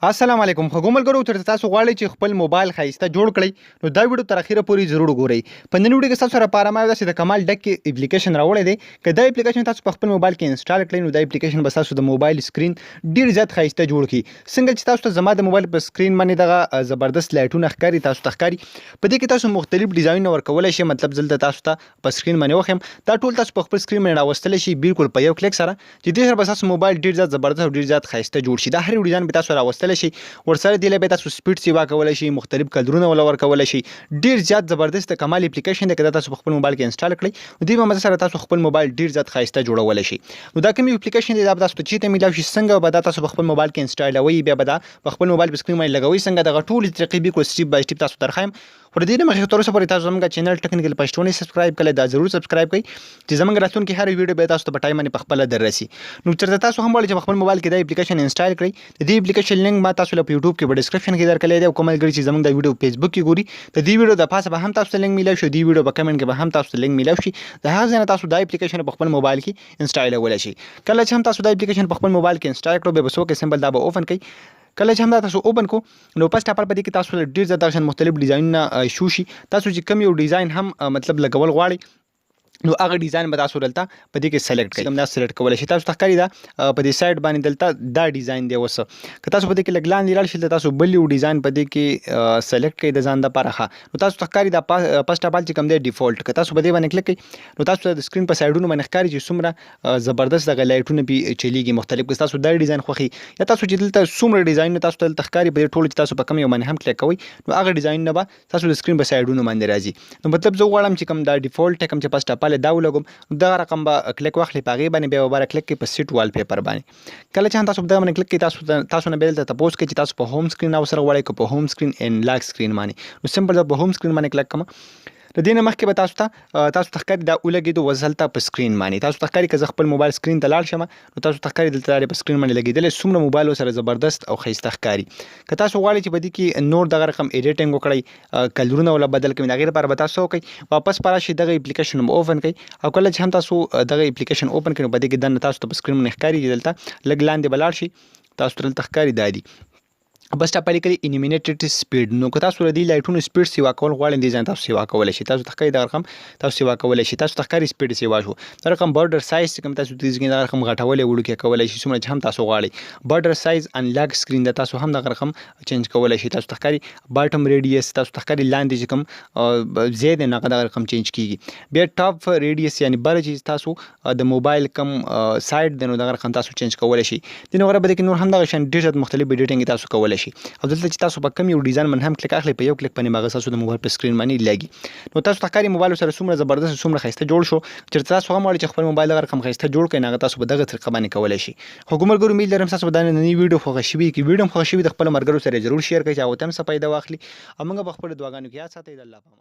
السلام علیکم خو ګملګرو تر تاسو غواړئ چې خپل موبایل ښایسته جوړ کړئ نو دا ویډیو تر اخره پورې ضرور وګورئ په نن ویډیو کې تاسو لپاره ما داسې د کمال ډک اپلیکیشن راوړی دی که دا اپلیکیشن تاسو په خپل موبایل کې انسټال کړئ نو دا اپلیکیشن به تاسو د موبایل سکرین ډیر زیات ښایسته جوړ کړي څنګه چې تاسو ته زما د موبایل په سکرین باندې دغه زبردست لایټونه ښکاري تاسو ته ښکاري په دې کې تاسو مختلف ډیزاینونه ورکولی شئ مطلب زه دلته تاسو ته په سکرین باندې وښیم دا ټول تاسو په خپل سکرین باندې راوستلی شئ بالکل په یو کلیک سره چې دې سره به تاسو موبایل ډیر زیات زبردست او ډیر زیات ښایسته جوړ شي دا هر یو ډیزاین به تاسو راوستلی شئ ورسره دې له به تاسو سپیډ سیوا کولی شئ مختلف کلرونه ولا ورکولی شئ ډیر زیات زبردست کمال اپلیکیشن دی که دا تاسو په خپل موبایل کې انسټال کړئ نو دې په مزه سره تاسو خپل موبایل ډیر زیات ښایسته جوړولی شئ نو دا کوم اپلیکیشن دی دا به تاسو ته چیرته میلاو شي څنګه به دا تاسو په خپل موبایل کې انسټالوئ بیا به دا په خپل موبایل په سکرین باندې لګوئ څنګه دغه ټولې طریقې بالکل سټیپ بای سټیپ تاسو درښایم خو د دې نه مخکې تر اوسه پورې تاسو زموږ چینل ټکنیکل پښتونې سبسکرایب کړئ دا ضرور سبسکرایب کړئ چې زموږ راتلونکي هر ویډیو به تاسو ته په ټایم باندې په خپله در رسي نو چېرته تاسو هم غواړئ چې په خپل موبایل کې دا اپلیکیشن انسټال کړئ د دې اپلیکیشن لینک ما تاسو له په یوټیوب کې په ډسکرپشن کې درکړی دی او کوم ملګري چې زموږ د ویډیو فیسبوک کې ګوري د دې ویډیو د پاسه به هم تاسو ته لینک میلاو شي دې ویډیو په کمنټ کې به هم تاسو ته لینک میلاو شي د هغه ځای نه تاسو دا اپلیکیشن په خپل موبایل کې انسټالولی شئ کله چې هم تاسو دا اپلیکیشن په خپل موبایل کې انسټال کړو بیا به څوک سمبل دا به اوپن کړئ کله چې هم دا تاسو اوپن کو نو پس ټاپل په دې کې تاسو ډیر زیات دغه مختلف ډیزاینونه شو شي تاسو چې کوم یو ډیزاین هم مطلب لګول غواړئ نو هغه ډیزاین به تاسو دلته په دې کې سلیکټ کړئ دا سلیکټ کولی شئ تاسو ته ښکاري دا په دې سایډ باندې دلته دا ډیزاین دی اوس که تاسو په دې کې لږ لاندې لاړ شئ تاسو بل یو ډیزاین په دې کې سلیکټ کړئ د ځان دپاره ښه نو تاسو ته ښکاري دا فسټ اف آل چې کوم دی ډیفالټ که تاسو په دې باندې کلیک کړئ نو تاسو ته د سکرین په سایډونو باندې ښکاري چې څومره زبردست دغه لایټونه پې چلیږي مختلف که تاسو دا ډیزاین خوښي یا تاسو چې دلته څومره ډیزاینونه تاسو ته دلته ښکاري په دې ټولو چې تاسو په کوم یو باندې هم کلیک کوئ نو هغه ډیزاینونه به تاسو د سکرین په سایډونو باندې راځي نو مطلب زه غواړم چې کوم دا ډیفالټ کوم چې فسټ اف آل دا ولګوم دغه رقم به کلیک واخلئ په هغې باندې بیا وباره کلیک کړئ په سیټ وال پیپر باندې کله چې هم تاسو په دغه باندې کلیک کړئ تاسو نه بیا دلته تپوس کوي چې تاسو په هوم سکرین ورسره غواړئ که په هوم سکرین اینډ لاک سکرین باندې نو سمپل زه په هوم سکرین باندې کلیک کوم د دې نه مخکې به تاسو ته ښکاري دا ولګېدو وز هلته په سکرین باندې تاسو ته ښکاري که زه خپل موبایل سکرین ته لاړ شم نو تاسو ته ښکاري دلته دا په سکرین باندې لګېدلی څومره موبایل ورسره زبردست او ښایسته ښکاري که تاسو غواړئ چې په دې کې نور دغه رقم ایډیټینګ وکړئ کلرونه ولا بدل کړئ د هغې لپاره به تاسو وکړئ واپس په راشئ دغه اپلیکیشن هم اوپن کړئ او کله چې هم تاسو دغه اپلیکیشن اوپن کړئ نو په دې کې دننه تاسو ته په سکرین باندې ښکاري چې دلته لږ لاندې به لاړ شئ تاسو ته دلته ښکاري دا دي بس ټاپل کړئ انیمیټډ سپیډ نو که تاسو د دې لایټونو سپیډ سیوا کول غواړئ دې ځای تاسو سیوا کولی شئ تاسو ته ښکاري دغه رقم تاسو سیوا کولی شئ تاسو ته ښکاري سپیډ سیوا شو دا رقم بارډر سایز چې کوم تاسو دې دغه رقم غټولی وړوکی کولی شئ څومره چې هم تاسو غواړئ بارډر سایز انلاک سکرین ده تاسو هم دغه رقم چینج کولی شئ تاسو ته ښکاري باټم ریډیس تاسو ته ښکاري لاندې چې کوم ځای دی نو هغه دغه رقم چینج کیږي بیا ټاپ ریډیس یعنې بره چې تاسو د موبایل کم سایډ دی نو دغه رقم تاسو چینج کولی شئ دې نه وروسته به دې کې نور هم دغه شان ډېر زیات مختلف ایډیټینګ تاسو کولی شئ او دلته چې تاسو په کوم یو ډیزاین باندې هم کلیک اخلئ په یو کلیک باندې به هغه ستاسو د موبایل په سکرین باندې لګي نو تاسو ته ښکاري موبایل سره څومره زبردست څومره ښایسته جوړ شو چېرته تاسو هم غواړئ چې خپل موبایل دغه رقم ښایسته جوړ کړئ نو هغه تاسو په دغه طریقه باندې کولی شئ خو ګمرګرو میل لرم ستاسو به دا نننۍ ویډیو خوښه شوې وي که ویډیو هم خوښه شوې د خپلو ملګرو سره ضرور شیر کړئ چې هغوی ته هم څه فایده واخلي او موږ به خپلو دعاګانو کې یاد ساتئ د الله په امان